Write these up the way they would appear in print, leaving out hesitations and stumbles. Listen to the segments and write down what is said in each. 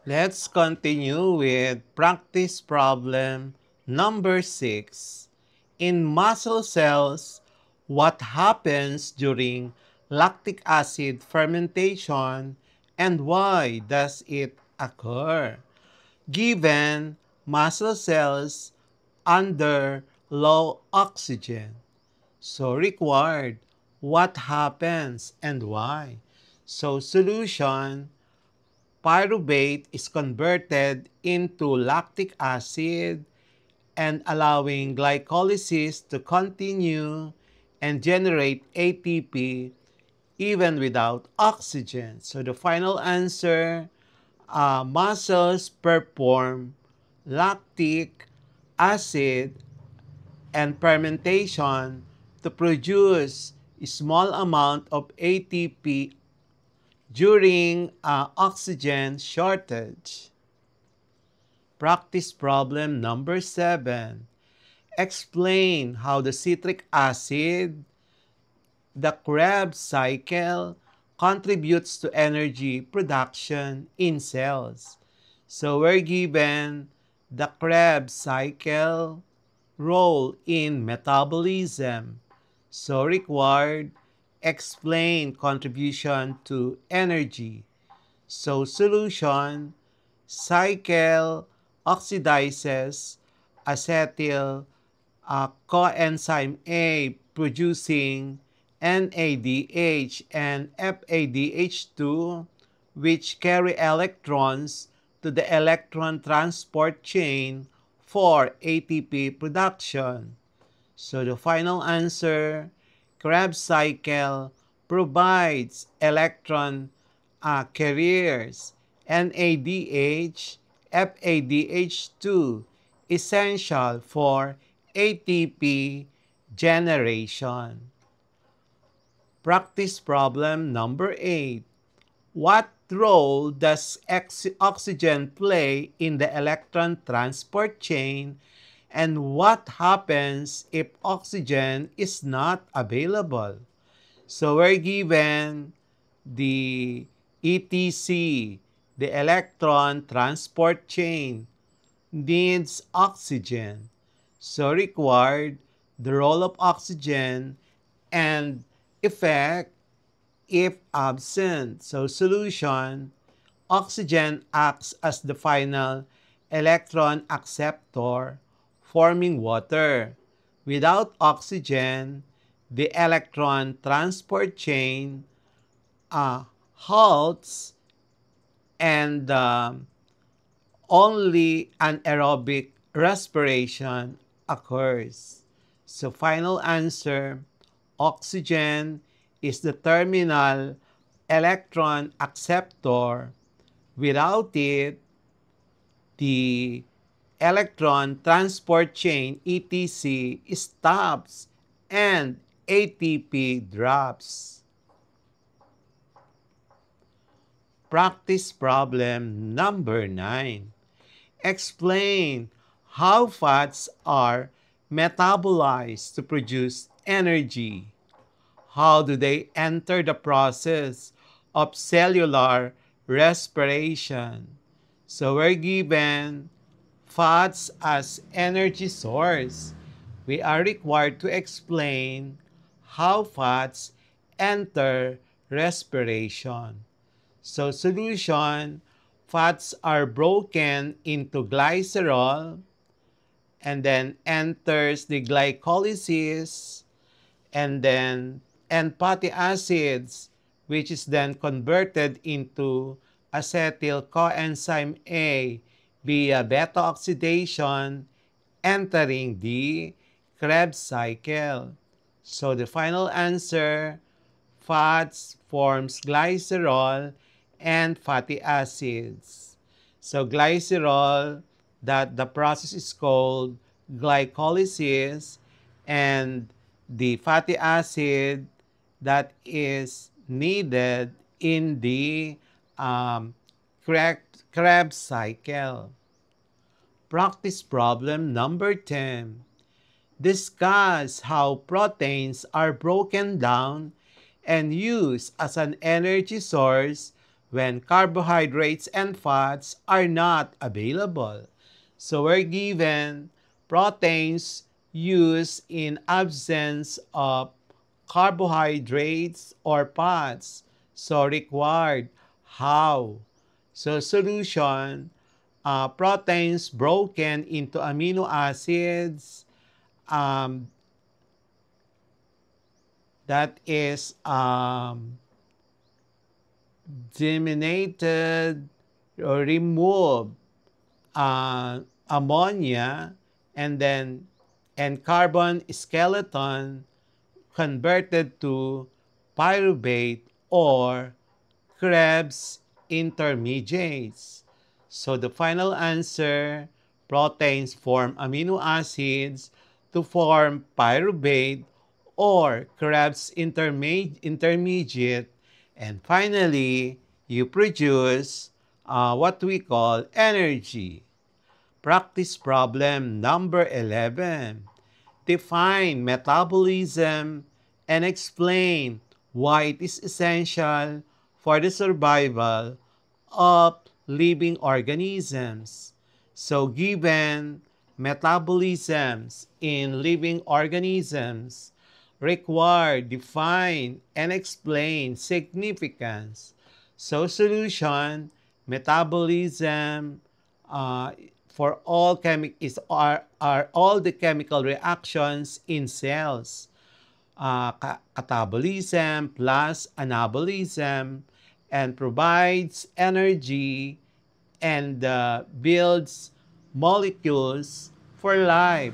Let's continue with practice problem number 6. In muscle cells, what happens during lactic acid fermentation and why does it occur? Given muscle cells under low oxygen, so required, what happens and why? So solution, pyruvate is converted into lactic acid and allowing glycolysis to continue and generate ATP even without oxygen. So the final answer, muscles perform lactic acid and fermentation to produce a small amount of ATP during oxygen shortage. Practice problem number 7. Explain how the citric acid, the Krebs cycle, contributes to energy production in cells. So we're given the Krebs cycle role in metabolism. So required, explain contribution to energy. So solution, cycle oxidizes acetyl coenzyme A producing NADH and FADH2, which carry electrons to the electron transport chain for ATP production. So the final answer, Krebs cycle provides electron carriers, NADH, FADH2, essential for ATP generation. Practice problem number 8. What role does oxygen play in the electron transport chain, and what happens if oxygen is not available? So we're given the ETC, the electron transport chain, needs oxygen. So required the role of oxygen and effect if absent. So solution, oxygen acts as the final electron acceptor, forming water. Without oxygen, the electron transport chain halts and only anaerobic respiration occurs. So final answer, oxygen is the terminal electron acceptor. Without it, the electron transport chain ETC stops and ATP drops. Practice problem number 9. Explain how fats are metabolized to produce energy. How do they enter the process of cellular respiration? So we're given fats as energy source. We are required to explain how fats enter respiration. So solution, fats are broken into glycerol and then enters the glycolysis and fatty acids, which is then converted into acetyl coenzyme A via beta oxidation entering the Krebs cycle. So the final answer, fats forms glycerol and fatty acids. So glycerol, that the process is called glycolysis, and the fatty acid that is needed in the Krebs cycle. Practice problem number 10. Discuss how proteins are broken down and used as an energy source when carbohydrates and fats are not available. So we're given proteins used in absence of carbohydrates or fats. So required how? So solution, proteins broken into amino acids, um, that is eliminated or removed ammonia, and then carbon skeleton converted to pyruvate or Krebs intermediates. So the final answer, proteins form amino acids to form pyruvate or Krebs intermediate. And finally, you produce what we call energy. Practice problem number 11. Define metabolism and explain why it is essential for the survival of living organisms. So given metabolisms in living organisms, require, define, and explain significance. So solution, metabolism, for all are all the chemical reactions in cells. Catabolism plus anabolism, and provides energy and builds molecules for life.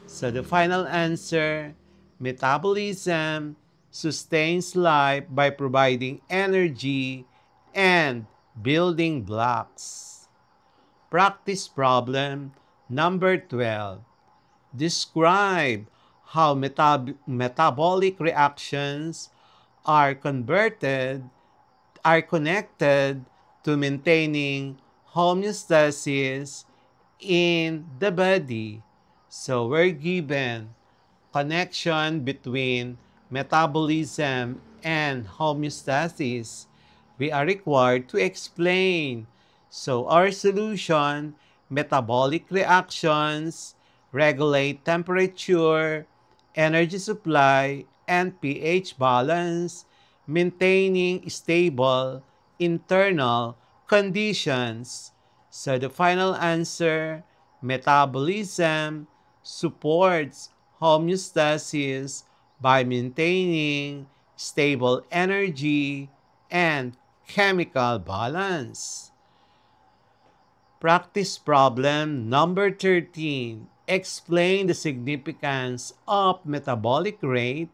So the final answer, metabolism sustains life by providing energy and building blocks. Practice problem number 12. Describe how metabolic reactions are connected to maintaining homeostasis in the body. So we're given connection between metabolism and homeostasis. We are required to explain. So our solution, metabolic reactions regulate temperature, energy supply, and pH balance, maintaining stable internal conditions. So the final answer, metabolism supports homeostasis by maintaining stable energy and chemical balance. Practice problem number 13. Explain the significance of metabolic rate.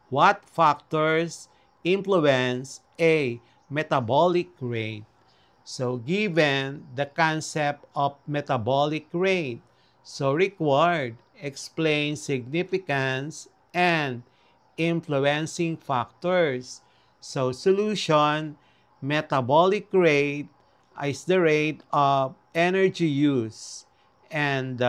What factors influence a metabolic rate? So given the concept of metabolic rate, so required, explain significance and influencing factors. So solution, metabolic rate is the rate of energy use. And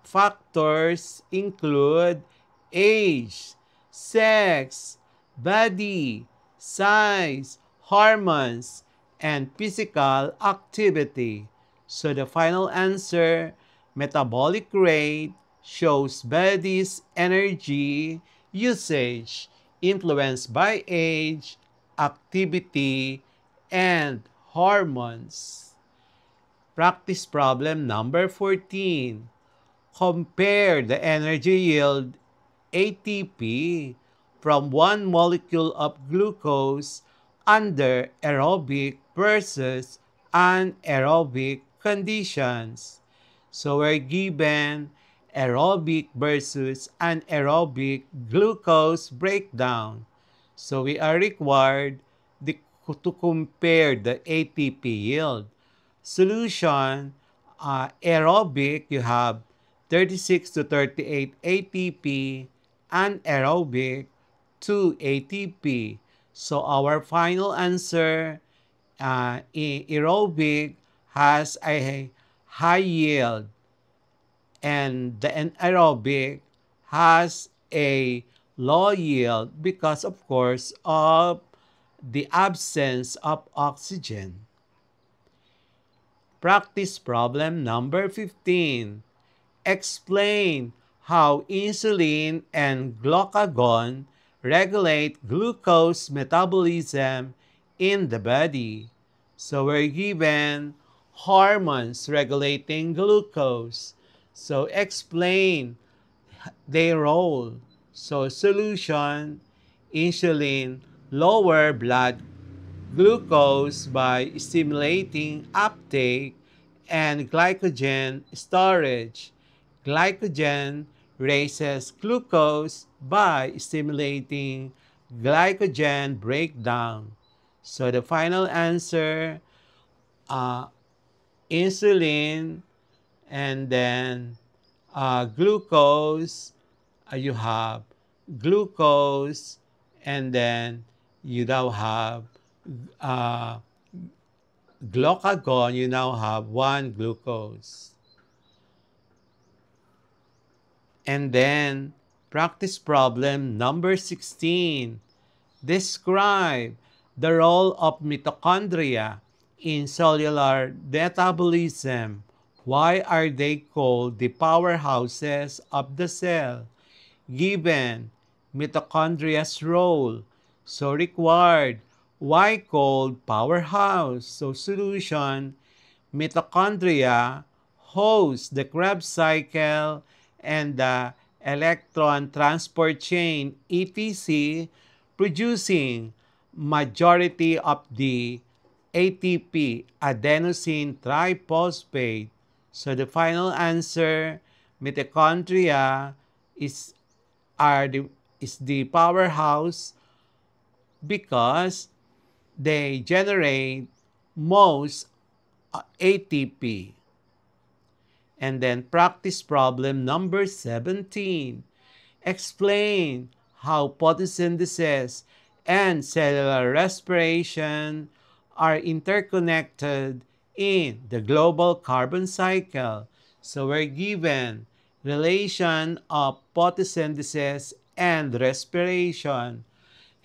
factors include age, sex, body, size, hormones, and physical activity. So the final answer, metabolic rate shows body's energy usage influenced by age, activity, and hormones. Practice problem number 14. Compare the energy yield ATP from one molecule of glucose under aerobic versus anaerobic conditions. So we're given aerobic versus anaerobic glucose breakdown. So we are required to compare the ATP yield. Solution, aerobic, you have 36 to 38 ATP, anaerobic, 2 ATP. So our final answer, aerobic has a high yield and the anaerobic has a low yield because of course of the absence of oxygen. Practice problem number 15. Explain how insulin and glucagon regulate glucose metabolism in the body. So we're given hormones regulating glucose. So explain their role. So solution, insulin lower blood glucose by stimulating uptake and glycogen storage. Glycogen raises glucose by stimulating glycogen breakdown. So the final answer, uh, insulin and then glucose, you have glucose and then you now have uh, glucagon, you now have 1 glucose. And then practice problem number 16. Describe the role of mitochondria in cellular metabolism. Why are they called the powerhouses of the cell? Given mitochondria's role. So required, why called powerhouse? So solution, mitochondria host the Krebs cycle and the electron transport chain etc, producing majority of the ATP, adenosine triphosphate. So the final answer, mitochondria is is the powerhouse because they generate most ATP. And then practice problem number 17. Explain how photosynthesis and cellular respiration are interconnected in the global carbon cycle. So we're given relation of photosynthesis and respiration,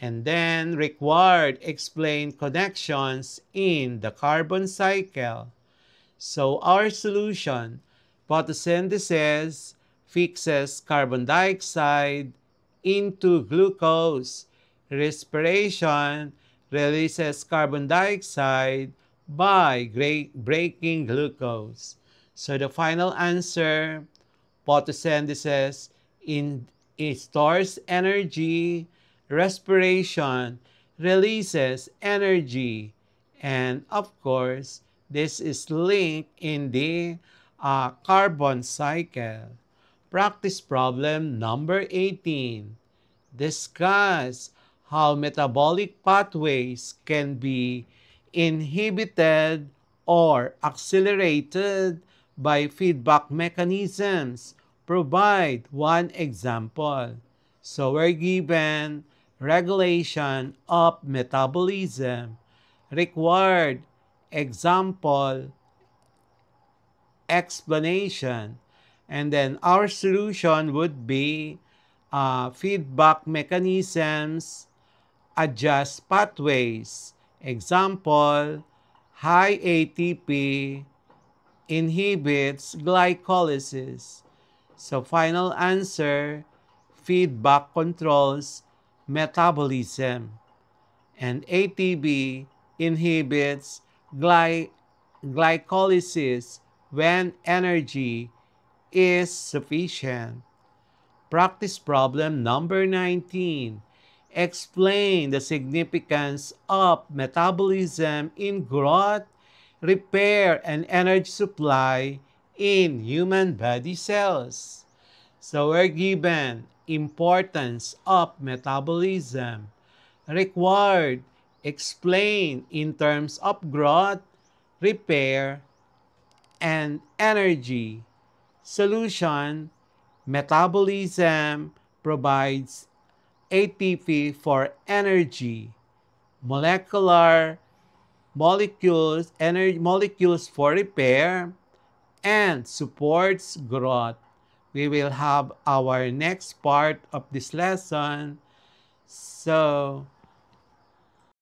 and then required explain connections in the carbon cycle. So our solution, photosynthesis fixes carbon dioxide into glucose. Respiration releases carbon dioxide by breaking glucose. So the final answer, photosynthesis it stores energy, respiration releases energy, and of course, this is linked in the carbon cycle. Practice problem number 18. Discuss how metabolic pathways can be inhibited or accelerated by feedback mechanisms. Provide one example. So we're given regulation of metabolism. Required example, explanation. And then our solution would be feedback mechanisms, adjust pathways. Example, high ATP inhibits glycolysis. So final answer, feedback controls metabolism. And ATP inhibits glycolysis when energy is sufficient. Practice problem number 19. Explain the significance of metabolism in growth, repair, and energy supply in human body cells. So we're given importance of metabolism. Required, explain in terms of growth, repair, and energy. Solution, metabolism provides ATP for energy, molecular molecules for repair, and supports growth. We will have our next part of this lesson. So,